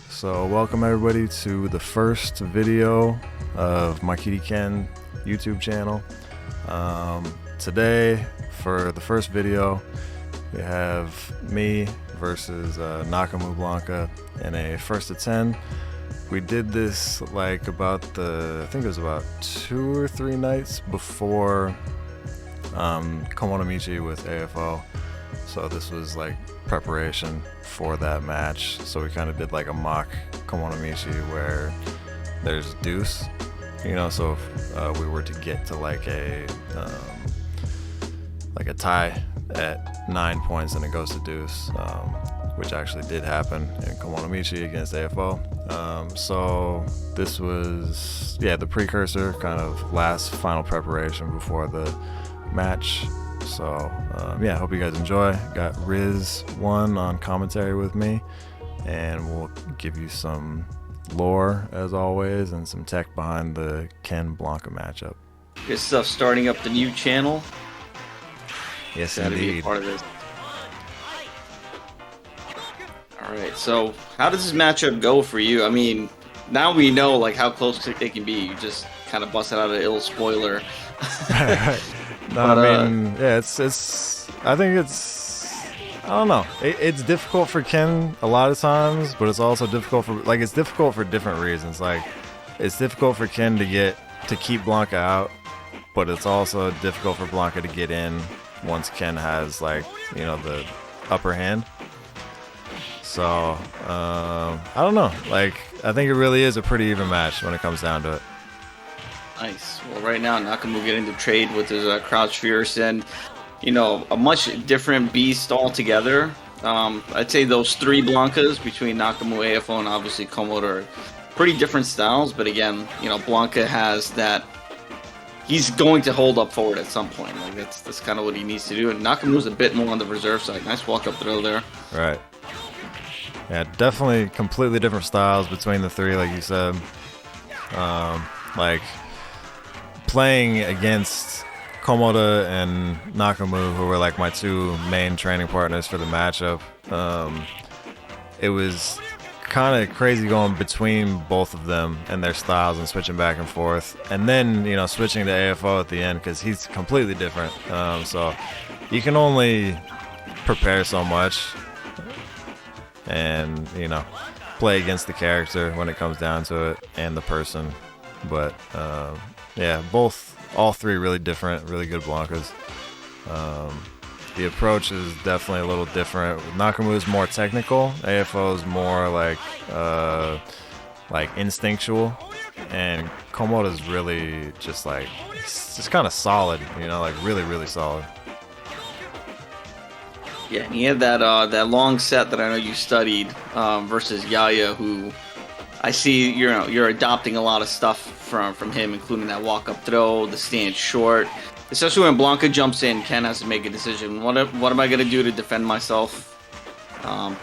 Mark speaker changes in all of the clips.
Speaker 1: So welcome everybody to the first video of Makiri Ken YouTube channel. Today for the first video we have me versus Nakamu Blanka in a first to 10. We did this like I think it was about 2 or 3 nights before Komonomichi with AFO. So this was like preparation for that match. So we kind of did like a mock Komonomichi where there's deuce, you know, so if we were to get to like a tie at 9 points and it goes to deuce, which actually did happen in Komonomichi against AFO. So this was, yeah, the precursor, kind of last final preparation before the match. So yeah, hope you guys enjoy. Got RizOne on commentary with me, and we'll give you some lore as always and some tech behind the Ken Blanka matchup.
Speaker 2: Good stuff. Starting up the new channel.
Speaker 1: Yes,
Speaker 2: Gotta
Speaker 1: indeed.
Speaker 2: be a part of this. All right. So how does this matchup go for you? I mean, now we know like how close it can be. You just kind of busted out an ill spoiler.
Speaker 1: No, but, I mean, yeah, I think I don't know. It's difficult for Ken a lot of times, but it's also difficult it's difficult for different reasons. Like, it's difficult for Ken to keep Blanka out, but it's also difficult for Blanka to get in once Ken has, like, you know, the upper hand. So, I don't know. Like, I think it really is a pretty even match when it comes down to it.
Speaker 2: Nice. Well, right now, Nakamu getting to trade with his Crouch Fierce and, you know, a much different beast altogether. I'd say those 3 Blankas between Nakamu, AFO, and obviously Komodo are pretty different styles. But again, you know, Blanka has that. He's going to hold up forward at some point. Like that's kind of what he needs to do. And Nakamu's a bit more on the reserve side. Nice walk up throw there.
Speaker 1: Right. Yeah, definitely completely different styles between the 3, like you said. Like, playing against Komodo and Nakamu, who were like my 2 main training partners for the matchup, it was kind of crazy going between both of them and their styles and switching back and forth, and then, you know, switching to AFO at the end because he's completely different. So you can only prepare so much and, you know, play against the character when it comes down to it and the person. But yeah, all 3 really different, really good Blankas. The approach is definitely a little different. Nakamu is more technical. AFO is more like instinctual, and Komodo is really just like kind of solid, you know, like really, really solid.
Speaker 2: Yeah, and he had that long set that I know you studied versus Yaya, who I see you're adopting a lot of stuff from him, including that walk up throw, the stand short. Especially when Blanka jumps in, Ken has to make a decision. What am I gonna do to defend myself?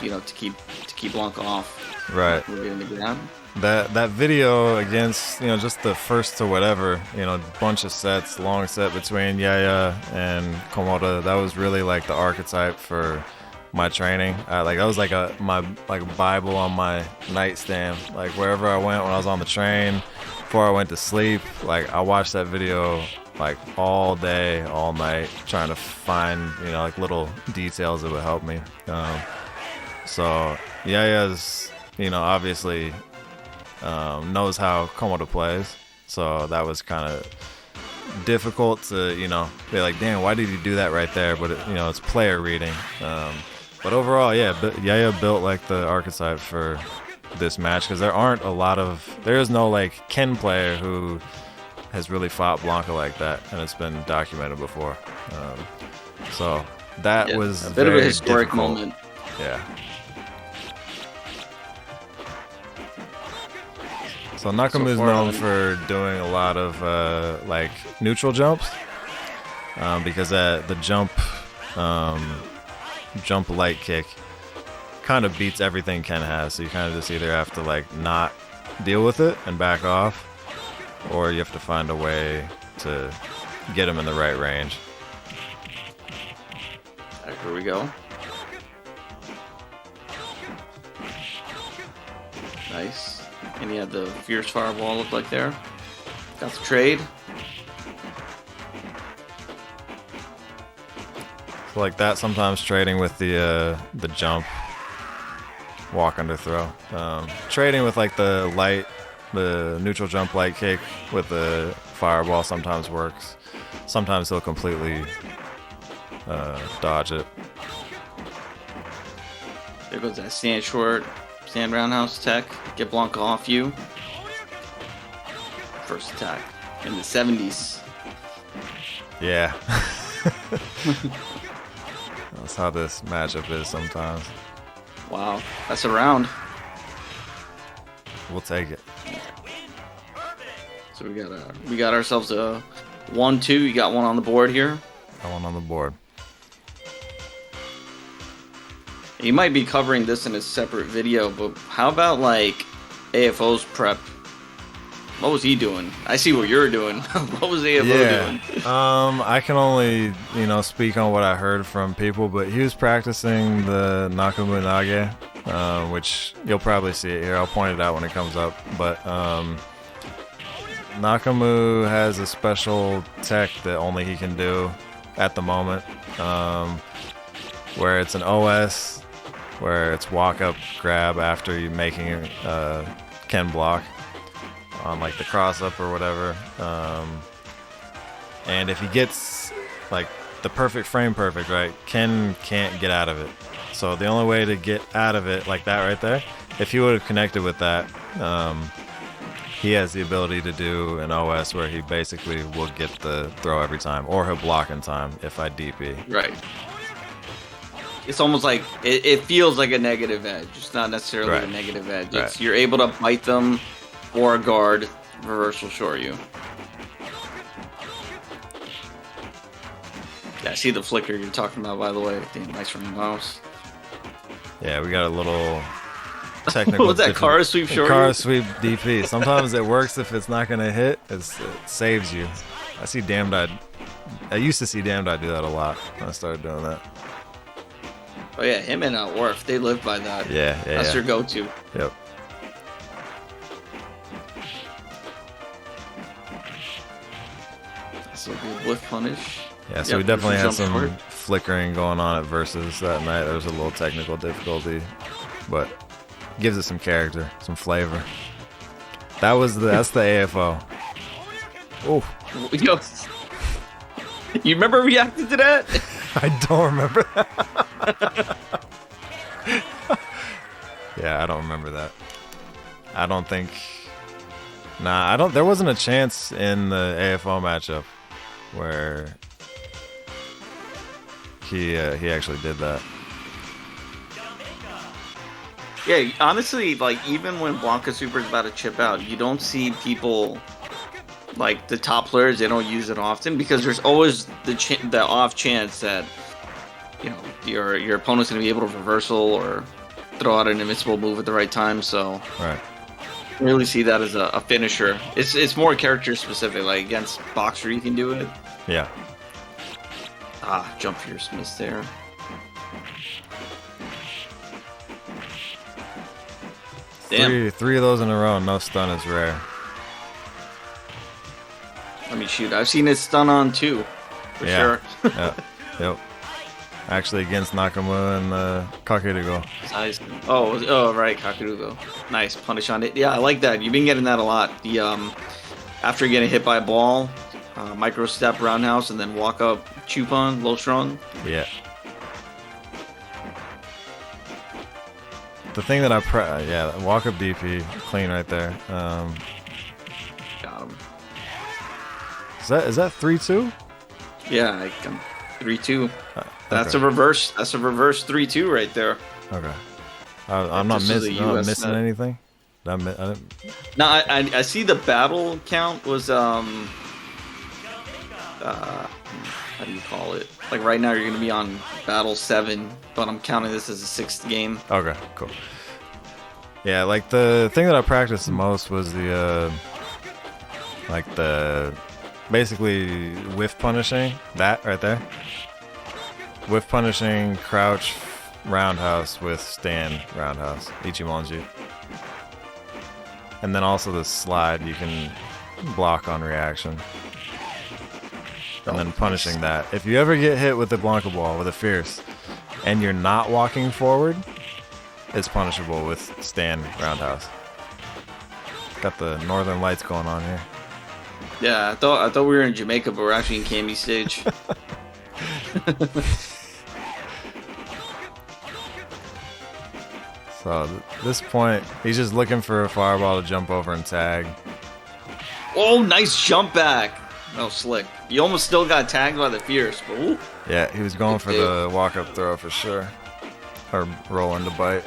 Speaker 2: You know, to keep Blanka off.
Speaker 1: Right.
Speaker 2: We're getting the ground.
Speaker 1: That video against, you know, just the first to whatever, you know, bunch of sets, long set between Yaya and Komodo. That was really like the archetype for my training. Like, that was like my Bible on my nightstand. Like, wherever I went when I was on the train, before I went to sleep, like, I watched that video like all day, all night, trying to find, you know, like little details that would help me. So Yaya's, you know, obviously knows how Komodo plays, so that was kind of difficult to, you know, be like, damn, why did he do that right there? But you know, it's player reading. But overall, yeah, Yaya built like the archetype for this match, because there is no like Ken player who has really fought Blanka like that, and it's been documented before. So that was
Speaker 2: a bit of a historic
Speaker 1: difficult.
Speaker 2: moment.
Speaker 1: Yeah. So Nakamu is known for doing a lot of like neutral jumps, because the jump light kick kind of beats everything Ken has. So you kind of just either have to like not deal with it and back off, or you have to find a way to get him in the right range.
Speaker 2: Here we go. Nice. And he had the fierce fireball look like there. Got the trade.
Speaker 1: So like that, sometimes trading with the jump, walk under throw. Trading with like the neutral jump light kick with the fireball sometimes works. Sometimes he'll completely dodge it.
Speaker 2: There goes that stand roundhouse tech. Get Blanka off you. First attack in the 70s.
Speaker 1: Yeah. That's how this matchup is sometimes.
Speaker 2: Wow, that's a round.
Speaker 1: We'll take it.
Speaker 2: So we got ourselves a 1-2. You got one on the board here.
Speaker 1: Got one on the board.
Speaker 2: You might be covering this in a separate video, but how about like AFO's prep? What was he doing? I see what you're doing. What was AFO doing?
Speaker 1: I can only, speak on what I heard from people, but he was practicing the Nakamu nage, which you'll probably see it here. I'll point it out when it comes up. But Nakamu has a special tech that only he can do at the moment, where it's an OS, where it's walk up grab after you making a Ken block on like the cross up or whatever, and if he gets like the perfect frame perfect, right, Ken can't get out of it. So the only way to get out of it like that right there, if he would have connected with that, he has the ability to do an OS where he basically will get the throw every time, or he'll block in time if I DP.
Speaker 2: Right. It's almost like it feels like a negative edge. It's not necessarily a negative edge. It's you're able to bite them or a guard, reversal short you. Yeah, I see the flicker you're talking about, by the way. Damn, nice from the mouse.
Speaker 1: Yeah, we got a little technical.
Speaker 2: What's that, car sweep short?
Speaker 1: Car sweep DP. Sometimes it works if it's not going to hit. It saves you. I used to see Damned I do that a lot when I started doing that.
Speaker 2: Oh yeah, him and Worf, they live by that.
Speaker 1: Yeah.
Speaker 2: That's their go-to.
Speaker 1: Yep.
Speaker 2: So good whiff punish.
Speaker 1: Yeah, so we definitely had some flickering going on at Versus that night. There was a little technical difficulty, but gives it some character, some flavor. That's the AFO. Oh.
Speaker 2: Yo, you remember reacting to that?
Speaker 1: I don't remember that. Yeah, I don't remember that. I don't think. Nah, there wasn't a chance in the AFO matchup where he actually did that.
Speaker 2: Yeah, honestly, like even when Blanka Super is about to chip out, you don't see people like the top players. They don't use it often because there's always the off chance that your opponent's gonna be able to reversal or throw out an invincible move at the right time. So
Speaker 1: right.
Speaker 2: I really see that as a finisher. It's more character specific. Like against Boxer, you can do it.
Speaker 1: Yeah.
Speaker 2: Jump fierce miss there. Damn.
Speaker 1: Three of those in a row, no stun is rare.
Speaker 2: Let me shoot. I've seen it stun on too, for sure.
Speaker 1: Yeah. Yep. Actually, against Nakamu and Kakerugo.
Speaker 2: Nice. Oh, right, Kakerugo. Nice punish on it. Yeah, I like that. You've been getting that a lot. The after getting hit by a ball, micro step roundhouse, and then walk up Chupon, low strong.
Speaker 1: Yeah. The thing that walk up DP, clean right there.
Speaker 2: Got him.
Speaker 1: Is that 3-2?
Speaker 2: Yeah, 3-2. That's a reverse. That's a reverse 3-2 right there.
Speaker 1: Okay. I'm not missing anything.
Speaker 2: No, I see the battle count was how do you call it? Like right now you're gonna be on battle 7, but I'm counting this as a 6th game.
Speaker 1: Okay, cool. Yeah, like the thing that I practiced the most was the basically whiff punishing, that right there. Whiff punishing, crouch, roundhouse with stand roundhouse, Ichimonji. And then also the slide, you can block on reaction. And then punishing that. If you ever get hit with the blanka ball, with a fierce, and you're not walking forward, it's punishable with stand roundhouse. Got the northern lights going on here.
Speaker 2: Yeah, I thought we were in Jamaica, but we're actually in Cami stage.
Speaker 1: So at this point, he's just looking for a fireball to jump over and tag.
Speaker 2: Oh, nice jump back. Oh, slick. You almost still got tagged by the fierce, but ooh.
Speaker 1: Yeah, he was going for the walk-up throw for sure. Or roll into bite.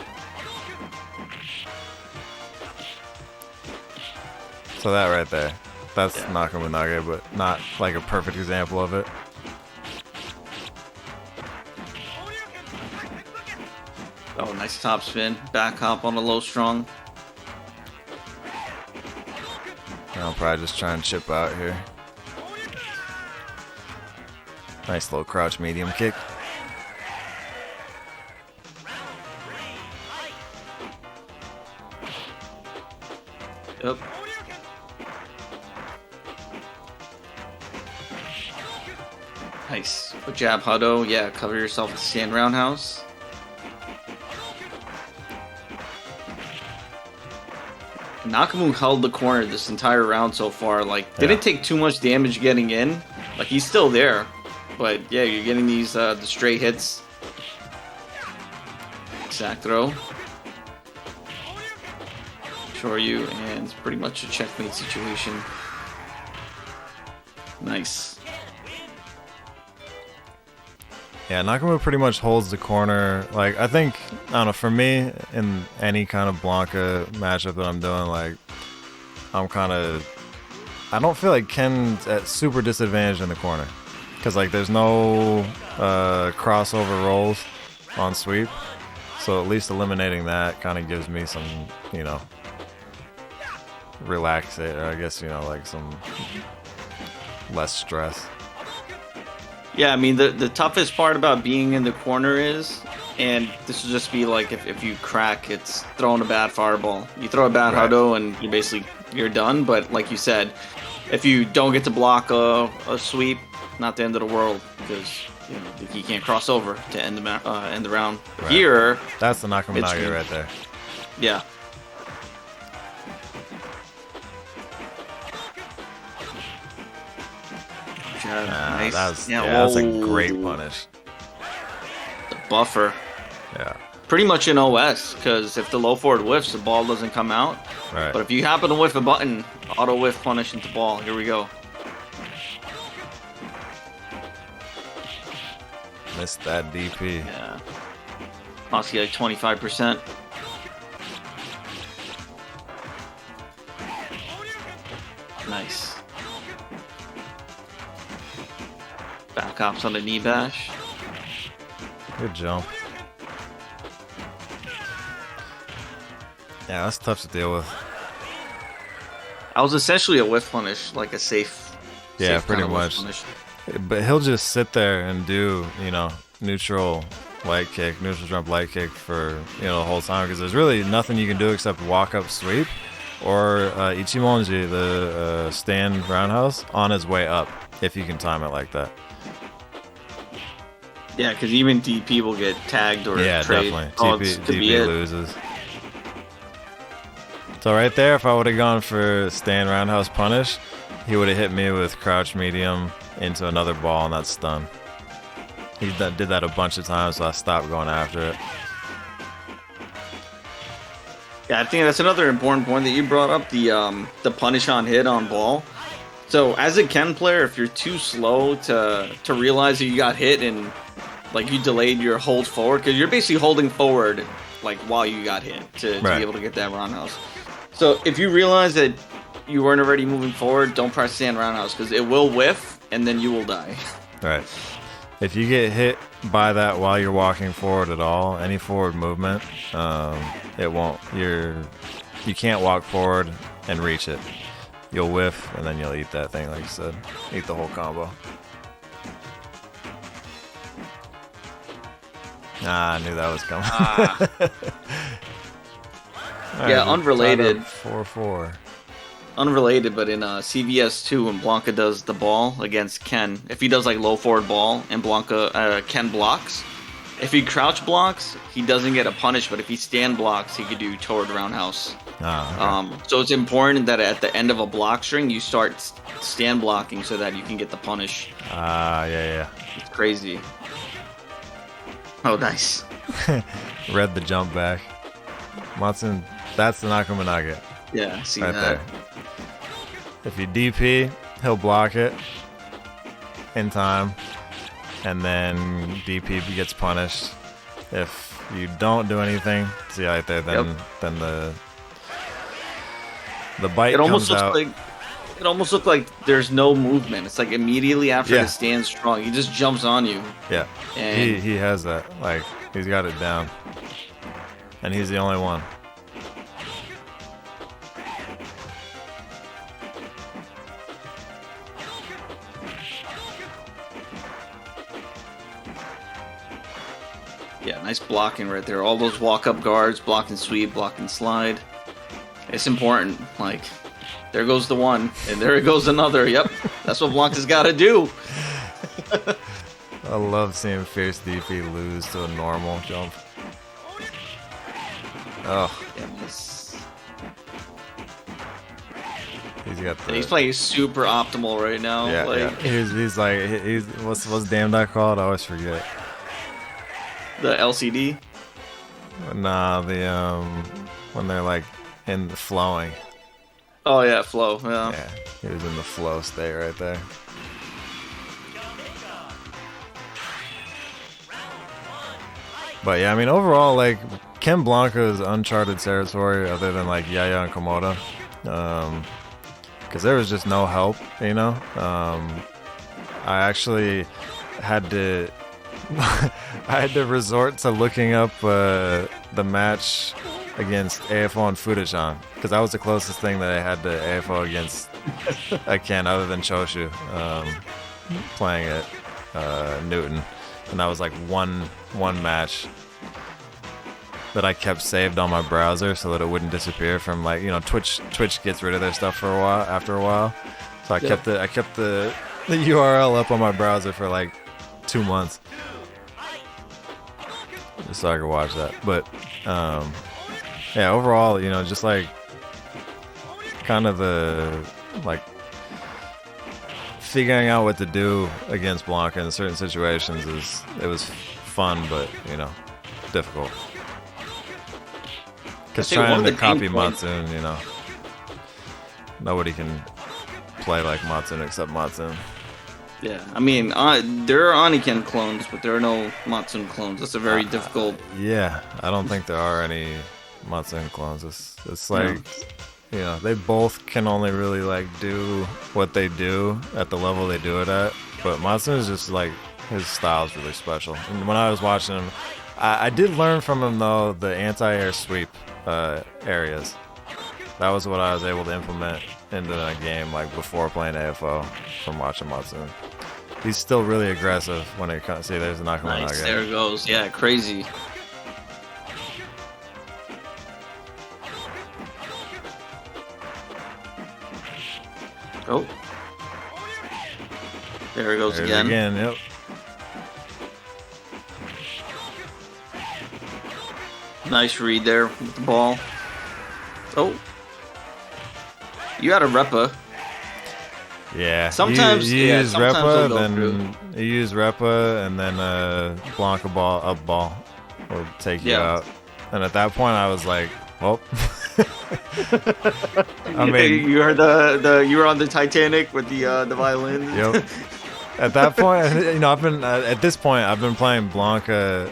Speaker 1: So that right there. That's Nakamu Nage, but not like a perfect example of it.
Speaker 2: Oh, nice top spin. Back hop on a low strong.
Speaker 1: I'll probably just try and chip out here. Nice little crouch medium kick.
Speaker 2: Yep. Nice. Good jab, Hado. Yeah, cover yourself with stand roundhouse. Nakamu held the corner this entire round so far. Like, didn't take too much damage getting in. Like, he's still there. But, yeah, you're getting these, the straight hits. Exact throw. Shoryu, and it's pretty much a checkmate situation. Nice.
Speaker 1: Yeah, Nakamu pretty much holds the corner. Like, I think, I don't know, for me, in any kind of Blanka matchup that I'm doing, like, I'm kind of, I don't feel like Ken's at super disadvantage in the corner. Because, like, there's no crossover rolls on sweep. So at least eliminating that kind of gives me some, you know, or I guess, you know, like some less stress.
Speaker 2: Yeah, I mean, the toughest part about being in the corner is, and this will just be like if you crack, it's throwing a bad fireball. You throw a bad Hado and you're done. But like you said, if you don't get to block a sweep, not the end of the world, because you know he can't cross over to end the round. Right. Here,
Speaker 1: that's the Nakamu Nage right there.
Speaker 2: Yeah. Nice.
Speaker 1: That's a great punish.
Speaker 2: The buffer.
Speaker 1: Yeah.
Speaker 2: Pretty much in OS, because if the low forward whiffs, the ball doesn't come out.
Speaker 1: Right.
Speaker 2: But if you happen to whiff a button, auto whiff punish into ball. Here we go.
Speaker 1: Missed that DP.
Speaker 2: Yeah. Possibly like 25%. Nice. Back hops on the knee bash.
Speaker 1: Good jump. Yeah, that's tough to deal with.
Speaker 2: I was essentially a whiff punish, like a safe.
Speaker 1: Yeah, pretty much. But he'll just sit there and do, you know, neutral light kick, neutral jump light kick for, you know, the whole time, because there's really nothing you can do except walk up sweep or Ichimonji, the stand roundhouse, on his way up, if you can time it like that.
Speaker 2: Yeah, because even DP will get tagged or trade.
Speaker 1: Definitely. DP loses. So right there, if I would have gone for stand roundhouse punish, he would have hit me with crouch medium into another ball, and that's stun. He did that a bunch of times, so I stopped going after it.
Speaker 2: Yeah, I think that's another important point that you brought up, the punish on hit on ball. So as a Ken player, if you're too slow to realize that you got hit and like you delayed your hold forward, because you're basically holding forward like while you got hit to be able to get that roundhouse. So if you realize that you weren't already moving forward, don't press stand roundhouse, because it will whiff and then you will die.
Speaker 1: Right. If you get hit by that while you're walking forward at all, any forward movement, it won't. You can't walk forward and reach it. You'll whiff and then you'll eat that thing, like you said. Eat the whole combo. Nah, I knew that was coming.
Speaker 2: Yeah, unrelated.
Speaker 1: 4-4.
Speaker 2: Unrelated, but in CVS 2, when Blanka does the ball against Ken, if he does like low forward ball and Ken blocks, if he crouch blocks, he doesn't get a punish, but if he stand blocks, he could do toward roundhouse.
Speaker 1: Oh, okay.
Speaker 2: So it's important that at the end of a block string, you start stand blocking so that you can get the punish.
Speaker 1: Yeah.
Speaker 2: It's crazy. Oh, nice.
Speaker 1: Read the jump back. Matsun, that's the Nakamu nugget.
Speaker 2: Yeah, see
Speaker 1: right
Speaker 2: that.
Speaker 1: there. If you DP, he'll block it in time, and then DP gets punished. If you don't do anything, see right there, then the bite comes out.
Speaker 2: It almost looked like there's no movement. It's like immediately after the stand strong, he just jumps on you.
Speaker 1: Yeah, and he has that. Like, he's got it down, and he's the only one.
Speaker 2: Yeah, nice blocking right there. All those walk-up guards, block and sweep, block and slide. It's important. Like, there goes the one, and there goes another. Yep, that's what Blanka's got to do.
Speaker 1: I love seeing Fierce DP lose to a normal jump. Oh.
Speaker 2: Yes.
Speaker 1: He's got
Speaker 2: and he's playing super optimal right now.
Speaker 1: Yeah,
Speaker 2: like,
Speaker 1: He's like, what's damn that called? I always forget.
Speaker 2: The LCD?
Speaker 1: Nah, when they're like in the flowing.
Speaker 2: Oh yeah, flow.
Speaker 1: Yeah, he was in the flow state right there. But yeah, I mean, overall, like, Ken Blanka is uncharted territory other than like Yaya and Komodo, because there was just no help, you know. I actually had to. I had to resort to looking up the match against AFO and Fuda-chan, because that was the closest thing that I had to AFO against a Ken other than Choshu, playing at Newton, and that was like one match that I kept saved on my browser so that it wouldn't disappear from, like, you know, Twitch gets rid of their stuff for a while after a while, so I kept the URL up on my browser for like 2 months. Just so I could watch that. But yeah, overall, you know, just like kind of the like figuring out what to do against Blanka in certain situations it was fun, but, you know, difficult. Because trying to copy Matsune, you know, nobody can play like Matsune except Matsune.
Speaker 2: Yeah, I mean, there are Oniken clones, but there are no Matsune clones. That's a very difficult...
Speaker 1: Yeah, I don't think there are any Matsune clones. It's like, you know, they both can only really, like, do what they do at the level they do it at. But Matsune is just, like, his style is really special. And when I was watching him, I did learn from him, though, the anti-air sweep areas. That was what I was able to implement into a game, like, before playing AFO from watching Matsune. He's still really aggressive when it comes. See, there's Nakamu.
Speaker 2: Nice, there it goes. Yeah, crazy. Oh. There it goes again.
Speaker 1: Yep.
Speaker 2: Nice read there with the ball. Oh. You had a Repa.
Speaker 1: Yeah.
Speaker 2: Sometimes
Speaker 1: you use Repa,
Speaker 2: then
Speaker 1: you use Repa, and then Blanka ball, up ball will take you out. And at that point, I was like, well.
Speaker 2: I mean, you heard you were on the Titanic with the violin.
Speaker 1: Yep. At that point, you know, at this point I've been playing Blanka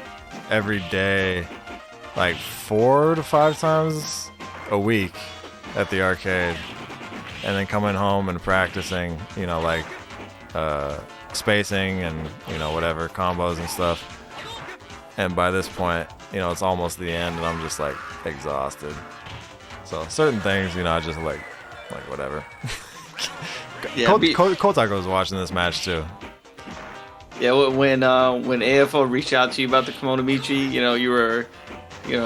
Speaker 1: every day, like 4 to 5 times a week at the arcade. And then coming home and practicing, you know, like spacing and, you know, whatever, combos and stuff. And by this point, you know, it's almost the end and I'm just like exhausted. So certain things, you know, I just like whatever.
Speaker 2: Yeah,
Speaker 1: Kotako was watching this match too.
Speaker 2: Yeah, when AFO reached out to you about the Komonomichi, you know, you were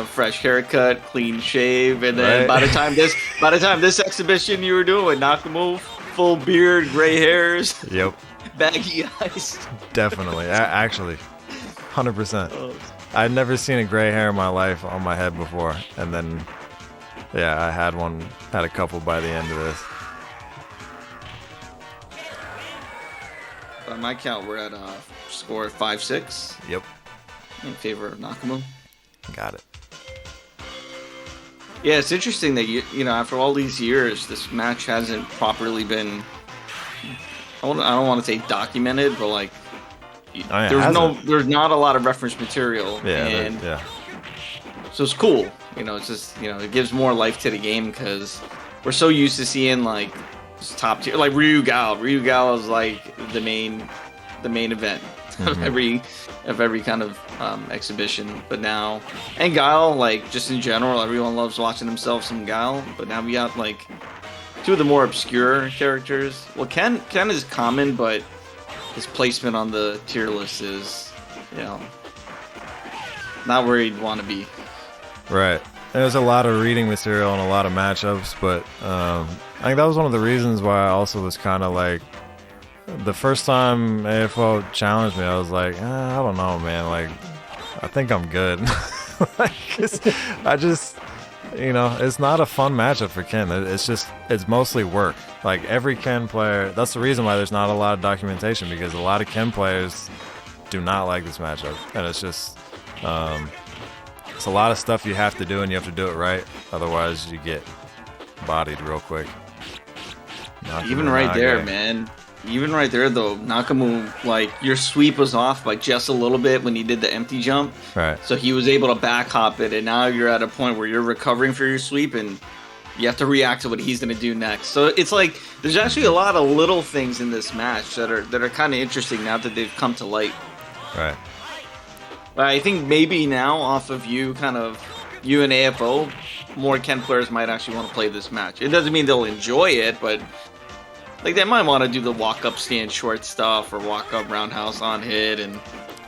Speaker 2: fresh haircut, clean shave, and then by the time this exhibition you were doing with Nakamu, full beard, gray hairs,
Speaker 1: Yep,
Speaker 2: baggy eyes.
Speaker 1: definitely. Actually, 100%. I'd never seen a gray hair in my life on my head before, and then yeah, I had a couple by the end of this.
Speaker 2: By my count, we're at a score of 5-6.
Speaker 1: Yep,
Speaker 2: In favor of Nakamu.
Speaker 1: got it.
Speaker 2: Yeah, it's interesting that after all these years, this match hasn't properly been. I don't want to say documented, but like, there's not a lot of reference material.
Speaker 1: Yeah,
Speaker 2: So it's cool. It's just it gives more life to the game because we're so used to seeing like top tier, like Ryu Gao. Ryu Gao is like the main event of every kind of exhibition. But now, and Guile, like just in general, everyone loves watching themselves some Guile. But now we got like two of the more obscure characters. Well, Ken is common, but his placement on the tier list is, not where he'd want to be.
Speaker 1: Right. There's a lot of reading material and a lot of matchups, but I think that was one of the reasons why I also was kind of like, the first time AFO challenged me, I was like, I don't know, man. Like, I think I'm good. I just, it's not a fun matchup for Ken. It's mostly work. Like, every Ken player, that's the reason why there's not a lot of documentation, because a lot of Ken players do not like this matchup. And it's just, it's a lot of stuff you have to do, and you have to do it right. Otherwise, you get bodied real quick.
Speaker 2: Even right there, man. Even right there, though, Nakamu, like, your sweep was off by just a little bit when he did the empty jump.
Speaker 1: Right.
Speaker 2: So he was able to back hop it, and now you're at a point where you're recovering for your sweep, and you have to react to what he's going to do next. So it's like, there's actually a lot of little things in this match that are kind of interesting now that they've come to light.
Speaker 1: Right.
Speaker 2: But I think maybe now, off of you and AFO, more Ken players might actually want to play this match. It doesn't mean they'll enjoy it, but like they might want to do the walk-up stand short stuff or walk-up roundhouse on hit. And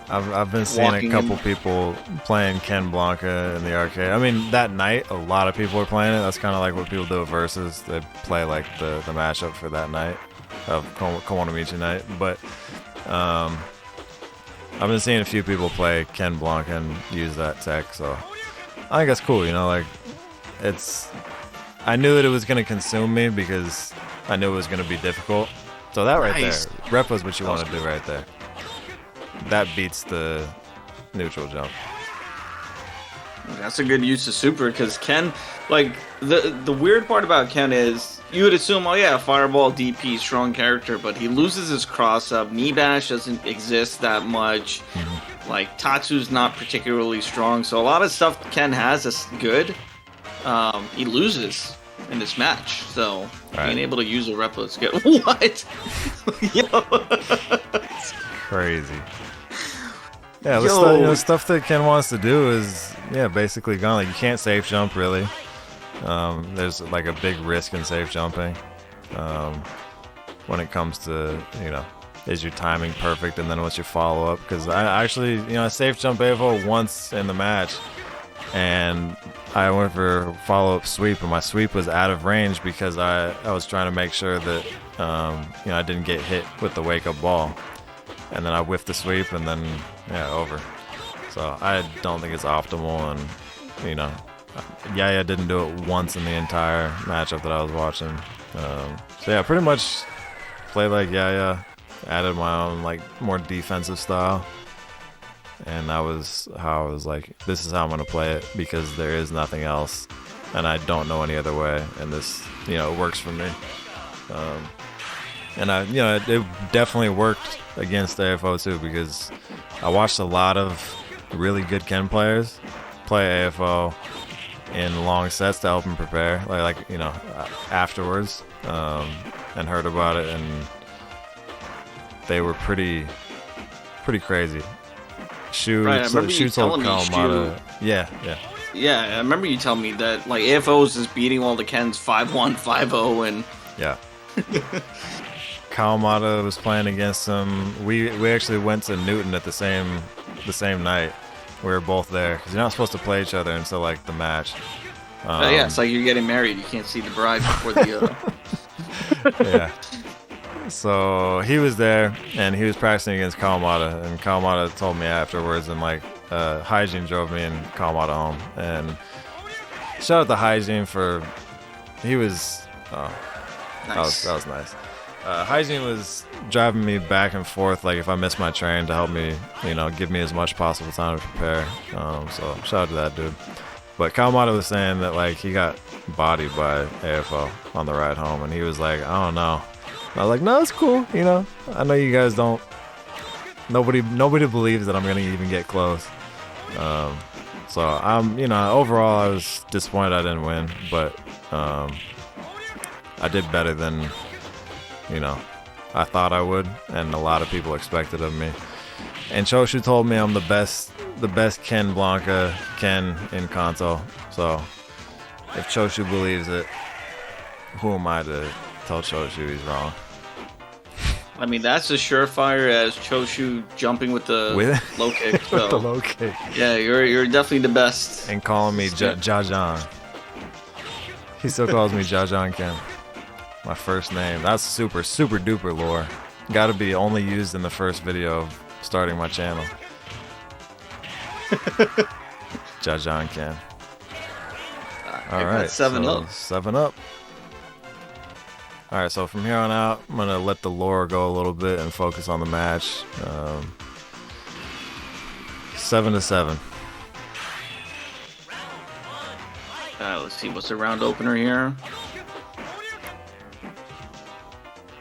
Speaker 1: I've been seeing a couple people playing Ken Blanka in the arcade. I mean, that night, a lot of people are playing it. That's kind of like what people do at Versus. They play like the matchup for that night of Komonomichi night. But I've been seeing a few people play Ken Blanka and use that tech, so I think that's cool. Like I knew that it was going to consume me because I knew it was going to be difficult. So that right there, rep was what you want to do right there. That beats the neutral jump.
Speaker 2: That's a good use of super because Ken, like the weird part about Ken is you would assume, oh yeah, Fireball DP, strong character, but he loses his cross up. Knee bash doesn't exist that much. Like Tatsu's not particularly strong, so a lot of stuff Ken has is good. He loses in this match, so being able to use a repla is good. What?
Speaker 1: It's crazy. Yeah, the stuff that Ken wants to do is basically gone. Like, you can't safe jump really. There's like a big risk in safe jumping. When it comes to is your timing perfect, and then what's your follow up? Because I actually I safe jump AFO once in the match, and I went for a follow up sweep, and my sweep was out of range because I was trying to make sure that I didn't get hit with the wake up ball, and then I whiffed the sweep, and then over. So I don't think it's optimal, and Yaya didn't do it once in the entire matchup that I was watching. So pretty much played like Yaya, added my own like more defensive style, and that was how I was like, this is how I'm gonna play it because there is nothing else, and I don't know any other way, and this it works for me. And it definitely worked against AFO too, because I watched a lot of really good Ken players play AFO in long sets to help them prepare, afterwards, and heard about it, and they were pretty crazy. Shu told Kawamata. Yeah.
Speaker 2: Yeah, I remember you telling me that like AFO is just beating all the Kens 5-1, 5-0, and
Speaker 1: yeah. Kawamata was playing against him. We actually went to Newton at the same night, We were both there because you're not supposed to play each other until like the match.
Speaker 2: Yeah, it's like you're getting married. You can't see the bride before the.
Speaker 1: Yeah. So he was there, and he was practicing against Kawamata, and Kawamata told me afterwards, and like Hygiene drove me and Kawamata home, and shout out to Hygiene for he was
Speaker 2: Nice.
Speaker 1: that was nice. Hygiene was driving me back and forth, like if I missed my train, to help me, give me as much possible time to prepare. So shout out to that dude. But Kawamata was saying that like he got bodied by AFO on the ride home, and he was like, I don't know. And I was like, no, it's cool. I know you guys don't. Nobody believes that I'm gonna even get close. So I'm, overall I was disappointed I didn't win, but I did better than, I thought I would, and a lot of people expected of me. And Choshu told me I'm the best Ken Blanka Ken in Kanto. So if Choshu believes it, who am I to tell Choshu he's wrong?
Speaker 2: I mean, that's as surefire as Choshu jumping with the low kick. So.
Speaker 1: With the low kick.
Speaker 2: Yeah, you're definitely the best.
Speaker 1: And calling me Jajan. He still calls me Jajan Ken. My first name. That's super, super duper lore. Gotta be only used in the first video of starting my channel. Jajan Ken. Alright,
Speaker 2: 7-up.
Speaker 1: 7-up. Alright, so from here on out, I'm gonna let the lore go a little bit and focus on the match. 7-7.
Speaker 2: Let's see what's the round opener here.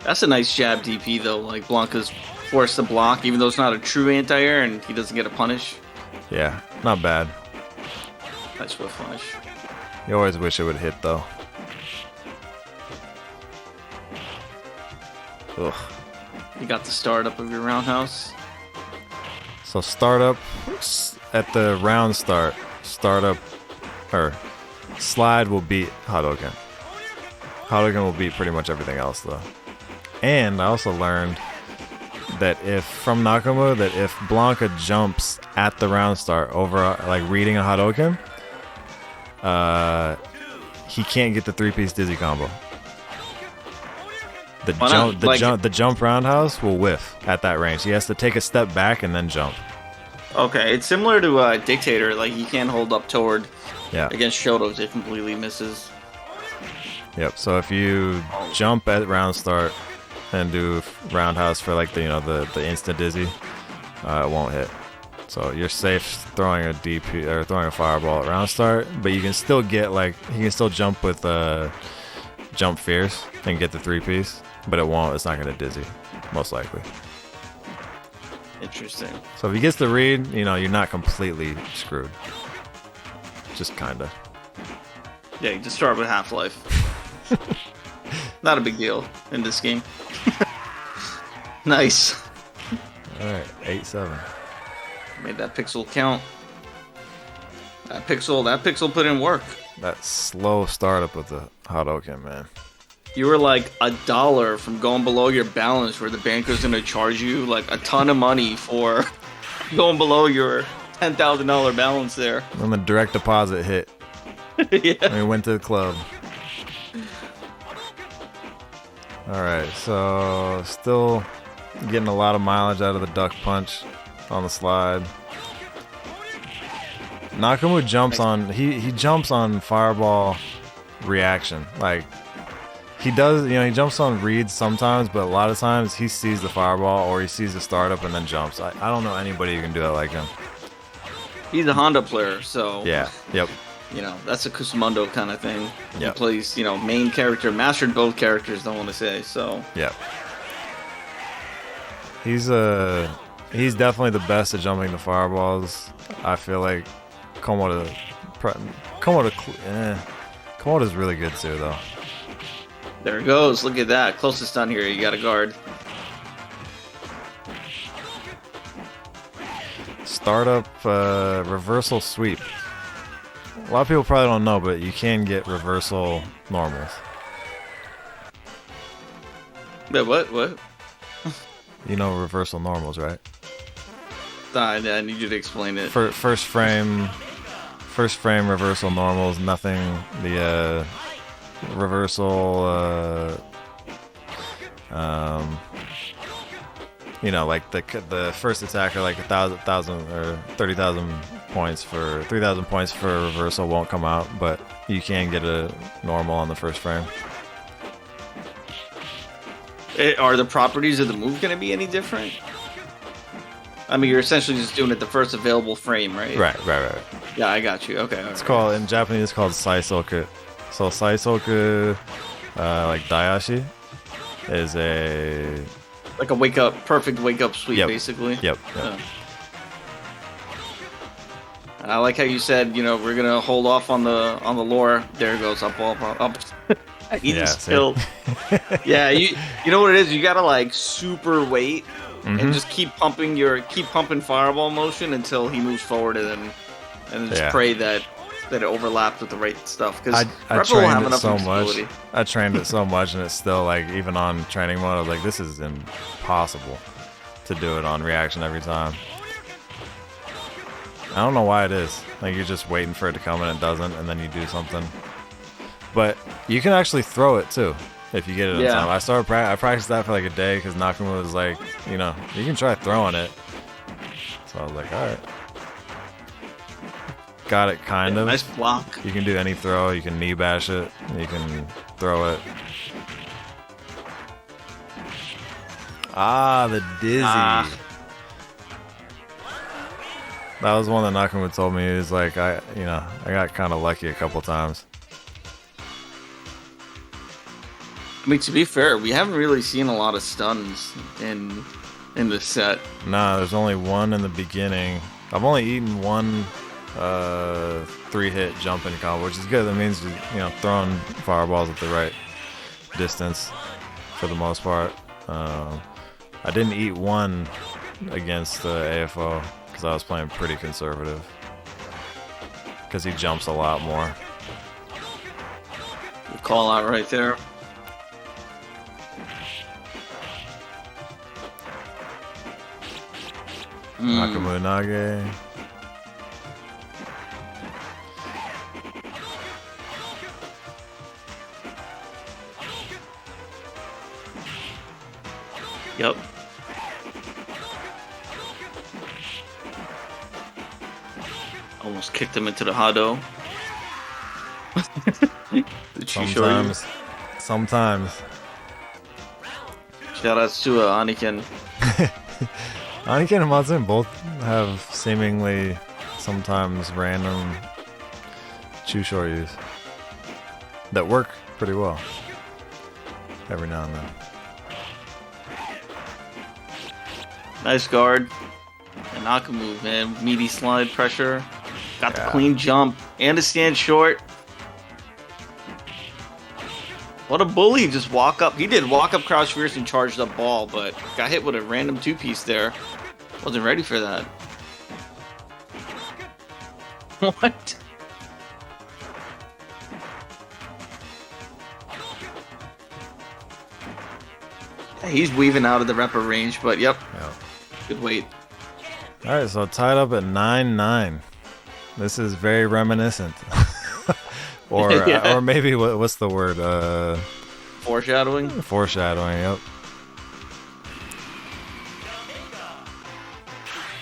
Speaker 2: That's a nice jab DP though. Like Blanka's forced to block, even though it's not a true anti-air and he doesn't get a punish.
Speaker 1: Yeah, not bad.
Speaker 2: Nice whiff punish.
Speaker 1: You always wish it would hit though. Ugh.
Speaker 2: You got the startup of your roundhouse.
Speaker 1: So startup at the round startup or slide will beat Hadouken. Hadouken will beat pretty much everything else though. And I also learned that from Nakamu, that if Blanka jumps at the round start over like reading a Hadouken, he can't get the 3-piece dizzy combo. The jump roundhouse will whiff at that range. He has to take a step back and then jump.
Speaker 2: Okay, it's similar to Dictator. Like he can't hold up toward against Shotos. It completely misses.
Speaker 1: Yep. So if you jump at round start and do roundhouse for like the instant dizzy, it won't hit. So you're safe throwing a DP or throwing a fireball at round start, but you can still get he can still jump with jump fierce and get the 3-piece, but it won't. It's not gonna dizzy, most likely.
Speaker 2: Interesting.
Speaker 1: So if he gets the read, you're not completely screwed. Just kinda.
Speaker 2: Yeah, you just start with Half-Life. Not a big deal in this game. Nice.
Speaker 1: Alright, 8-7.
Speaker 2: Made that pixel count. That pixel put in work.
Speaker 1: That slow startup with the Hadouken, man.
Speaker 2: You were like $1 from going below your balance, where the banker's gonna charge you like a ton of money for going below your $10,000 balance there.
Speaker 1: When the direct deposit hit,
Speaker 2: yeah.
Speaker 1: we went to the club. Alright, so still getting a lot of mileage out of the duck punch on the slide. Nakamu jumps on he jumps on fireball reaction. Like he does, he jumps on reads sometimes, but a lot of times he sees the fireball or he sees the startup and then jumps. I don't know anybody who can do that like him.
Speaker 2: He's a Honda player, so
Speaker 1: yeah, yep.
Speaker 2: That's a Kusumondo kind of thing.
Speaker 1: Yep.
Speaker 2: He plays, main character, mastered both characters, don't want to say, so.
Speaker 1: Yep. He's definitely the best at jumping the fireballs. I feel like Komodo's really good too, though.
Speaker 2: There it goes. Look at that. Closest on here. You got a guard.
Speaker 1: Startup reversal sweep. A lot of people probably don't know, but you can get reversal normals.
Speaker 2: What?
Speaker 1: You know reversal normals, right?
Speaker 2: I need you to explain it.
Speaker 1: First frame reversal normals, nothing. The reversal, you know, like the first attacker, like 1,000 or 30,000 points for 3,000 points for reversal won't come out, but you can get a normal on the first frame.
Speaker 2: Are the properties of the move going to be any different? I mean, you're essentially just doing it the first available frame, right?
Speaker 1: Right.
Speaker 2: Yeah, I got you. Okay.
Speaker 1: It's called, in Japanese, it's called Saisoku. So Saisoku, like Dayashi, is a...
Speaker 2: like a perfect wake up sweep, basically.
Speaker 1: Yep.
Speaker 2: I like how you said, you know, we're gonna hold off on the lore. There it goes, up. He just killed. Yeah, you know what it is? You gotta like super wait and just keep pumping fireball motion until he moves forward, and just pray that it overlapped with the right stuff. Because
Speaker 1: I trained it so much. I trained it so much, and it's still like, even on training mode, I was like, this is impossible to do it on reaction every time. I don't know why it is. Like, you're just waiting for it to come and it doesn't, and then you do something. But you can actually throw it too if you get it on time. I practiced that for like a day because Nakamu was like, you know, you can try throwing it. So I was like, all right. Got it, kind of.
Speaker 2: Nice block.
Speaker 1: You can do any throw. You can knee bash it. You can throw it. Ah, the dizzy. That was one that Nakamu told me. He was like, I got kind of lucky a couple times.
Speaker 2: I mean, to be fair, we haven't really seen a lot of stuns in this set.
Speaker 1: Nah, there's only one in the beginning. I've only eaten one 3-hit jumping combo, which is good. That means, you know, throwing fireballs at the right distance for the most part. I didn't eat one against the AFO because I was playing pretty conservative, because he jumps a lot more.
Speaker 2: Good call out right there.
Speaker 1: Nakamu Nage.
Speaker 2: Yep. Almost kicked him into the Hado.
Speaker 1: Sometimes.
Speaker 2: Shoutouts to Aniken.
Speaker 1: Aniken and Matsuen both have seemingly sometimes random Chushoryus that work pretty well every now and then.
Speaker 2: Nice guard. And Nakamu, man. Meaty slide pressure. Got the clean jump and a stand short. What a bully. Just walk up. He did walk up crouch fierce and charged up ball, but got hit with a random 2-piece there. Wasn't ready for that. What? He's weaving out of the repper range, but yep. Good weight.
Speaker 1: Alright, so tied up at 9-9. This is very reminiscent. or maybe, what's the word?
Speaker 2: Foreshadowing?
Speaker 1: Foreshadowing, yep.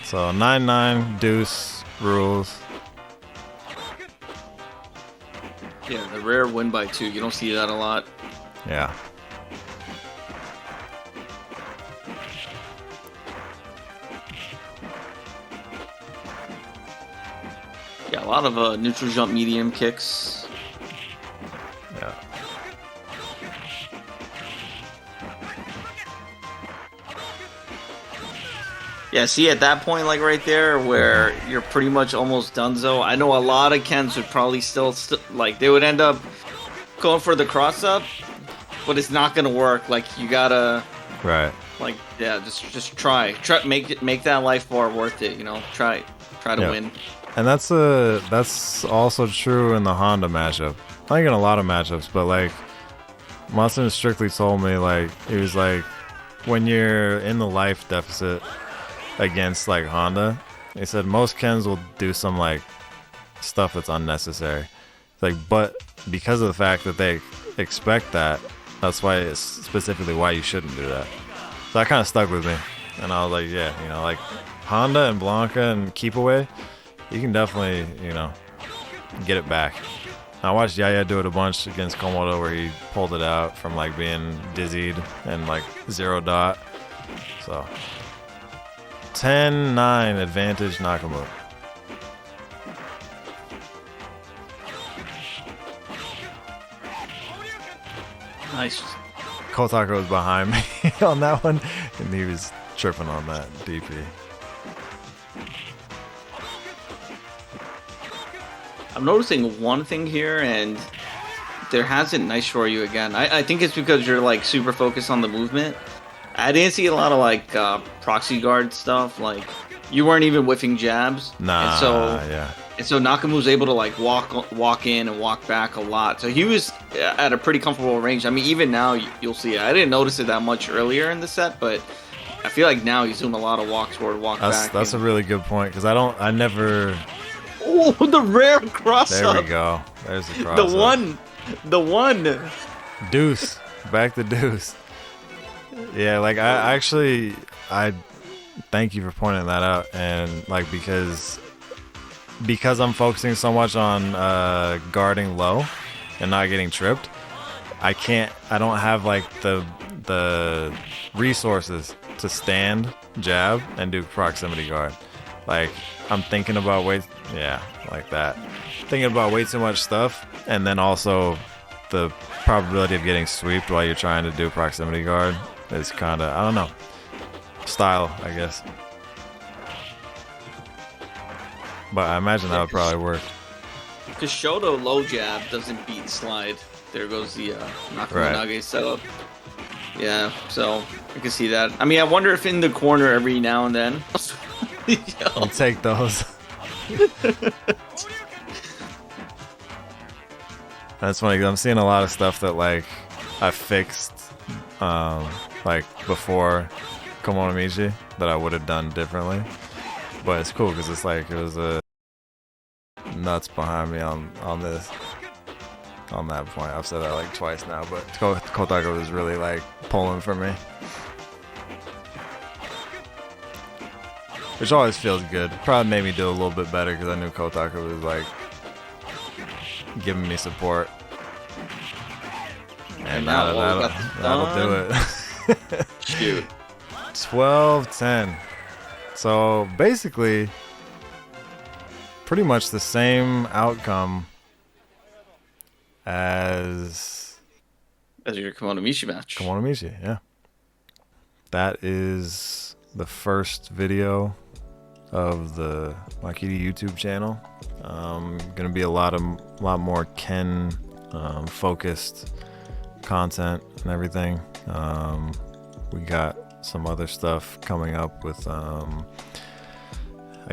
Speaker 1: So 9-9, deuce, rules.
Speaker 2: Yeah, the rare win by 2. You don't see that a lot.
Speaker 1: Yeah.
Speaker 2: Yeah, a lot of neutral jump medium kicks.
Speaker 1: Yeah.
Speaker 2: Yeah, see, at that point, like right there, where you're pretty much almost donezo, I know a lot of Kens would probably still like, they would end up going for the cross-up, but it's not going to work. Like, you gotta...
Speaker 1: Right.
Speaker 2: Like, yeah, just try. Make that life bar worth it, you know? Try to win.
Speaker 1: And that's also true in the Honda matchup. I think in a lot of matchups, but like Matsuen strictly told me, like, he was like, when you're in the life deficit, against like Honda. They said most Kens will do some like stuff that's unnecessary. Like, but because of the fact that they expect that, that's why it's specifically why you shouldn't do that. So that kind of stuck with me, and I was like, yeah, you know, like Honda and Blanka and keep away, you can definitely, you know, get it back. I watched Yaya do it a bunch against Komodo where he pulled it out from like being dizzied and like 0 dot. So 10-9 advantage Nakamu.
Speaker 2: Nice.
Speaker 1: Kotaka was behind me on that one, and he was tripping on that DP.
Speaker 2: I'm noticing one thing here, and there hasn't nice shore you again. I think it's because you're like super focused on the movement. I didn't see a lot of like proxy guard stuff. Like you weren't even whiffing jabs.
Speaker 1: Nah,
Speaker 2: and so,
Speaker 1: yeah.
Speaker 2: And so Nakamu was able to like walk in and walk back a lot. So he was at a pretty comfortable range. I mean, even now you'll see it. I didn't notice it that much earlier in the set, but I feel like now he's doing a lot of walk forward, walk back.
Speaker 1: That's a really good point because I never.
Speaker 2: Oh, the rare cross up.
Speaker 1: There we go. There's the cross
Speaker 2: The one.
Speaker 1: Deuce. Back to deuce. Yeah, like I thank you for pointing that out, and like because I'm focusing so much on guarding low and not getting tripped, I don't have like the resources to stand, jab, and do proximity guard. Like I'm thinking about like that. Thinking about way too much stuff, and then also the probability of getting sweeped while you're trying to do proximity guard is kind of, I don't know, style, I guess. But I imagine that would probably work.
Speaker 2: Because Shoto low jab doesn't beat slide. There goes the Nakamu setup. Yeah, so I can see that. I mean, I wonder if in the corner every now and then.
Speaker 1: I'll take those. That's funny because I'm seeing a lot of stuff that like I fixed like before Komonomichi that I would have done differently. But it's cool because it's like it was a nuts behind me on that point. I've said that like twice now, but Kotaka was really like pulling for me, which always feels good. Probably made me do a little bit better because I knew Kotaka was like giving me support, and that'll do it.
Speaker 2: Shoot.
Speaker 1: 12-10. So basically, pretty much the same outcome as
Speaker 2: your Komonomichi match.
Speaker 1: Komonomichi, yeah. That is the first video of the makiri YouTube channel. Gonna be a lot more Ken focused content and everything. We got some other stuff coming up with I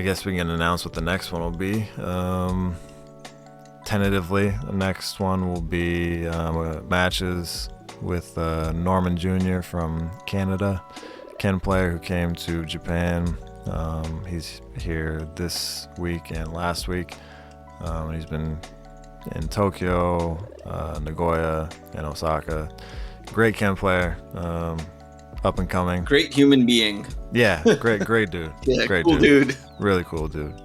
Speaker 1: guess we can announce what the next one will be. Tentatively, the next one will be matches with Norman Jr. from Canada, Ken player who came to Japan. He's here this week and last week. He's been in Tokyo, Nagoya, and Osaka. Great Ken player, up and coming.
Speaker 2: Great human being.
Speaker 1: Yeah, great dude.
Speaker 2: Yeah,
Speaker 1: great
Speaker 2: cool dude.
Speaker 1: Really cool dude.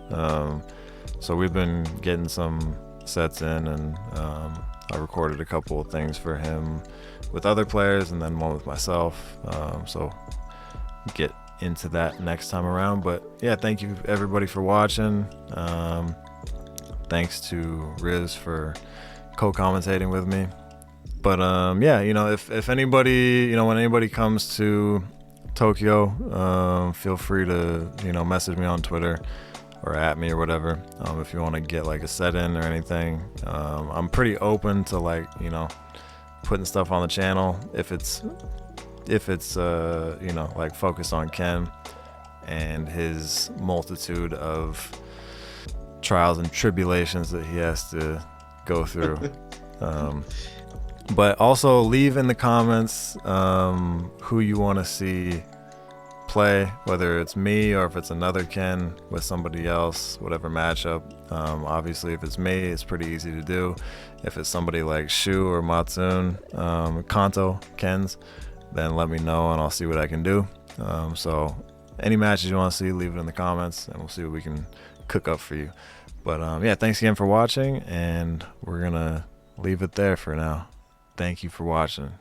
Speaker 1: So we've been getting some sets in, and I recorded a couple of things for him with other players, and then one with myself. So get into that next time around. But yeah, thank you everybody for watching. Thanks to Riz for co-commentating with me. But yeah, you know, if anybody, you know, when anybody comes to Tokyo, feel free to, you know, message me on Twitter or at me or whatever, if you want to get like a set in or anything. I'm pretty open to, like, you know, putting stuff on the channel if it's you know, like focused on Ken and his multitude of trials and tribulations that he has to go through. But also leave in the comments who you want to see play, whether it's me or if it's another Ken with somebody else, whatever matchup. Obviously, if it's me, it's pretty easy to do. If it's somebody like Shu or Matsun, Kanto Kens, then let me know and I'll see what I can do. So any matches you want to see, leave it in the comments and we'll see what we can cook up for you. But yeah, thanks again for watching, and we're gonna leave it there for now. Thank you for watching.